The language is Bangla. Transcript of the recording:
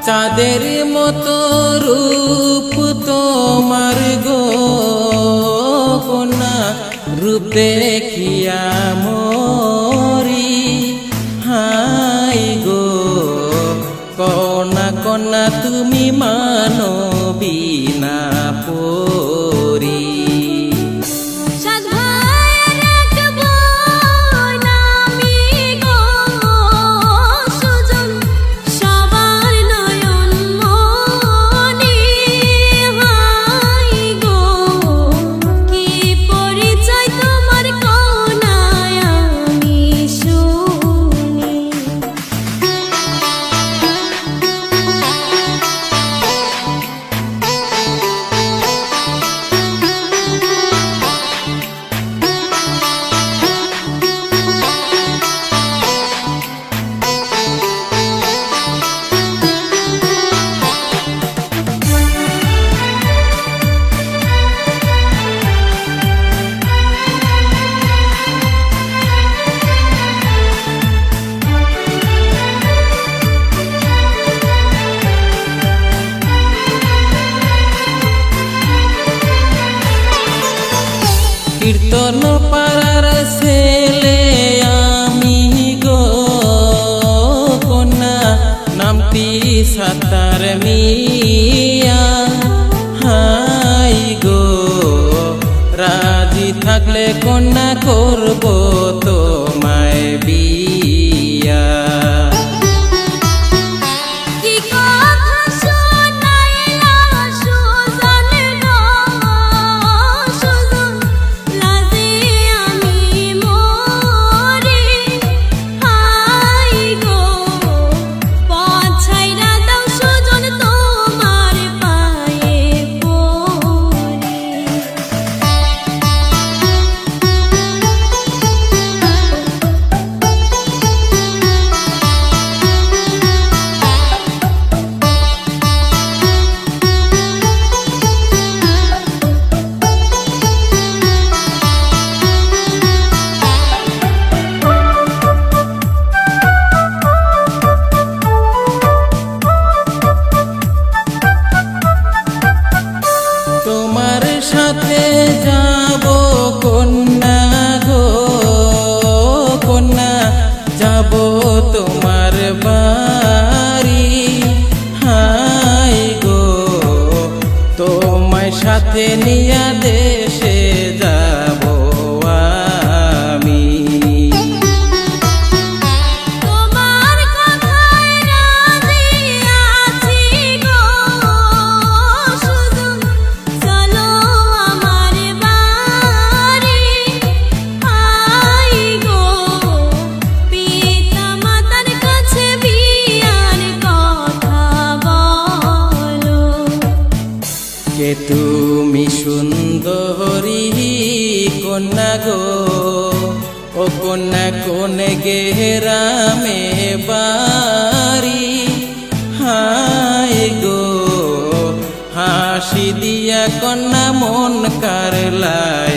চাঁদের মতো রূপ তোমার গো কন্যা, রূপ দেখিয়া মরি হাই গো। কন্যা কন্যা তুমি মানবী না পরি। কীর্তন পাড়ার ছেলে আমি গো কন্যা, নামটি সাতার মিয়া হাই গো। রাজি থাকলে কন্যা করব তোমায় বিয়া। তোমার সাথে যাব কন্যা গো কন্যা, যাব তোমার বাড়ি হাই গো। তোমায় সাথে নিয়া দেশে যাব আমি। কে তুমি সুন্দরী কন্যা গো ও কন্যা, কোন গেরামে বাড়ি হাই গো। হাসি দিয়া কন্যা মন কারলাই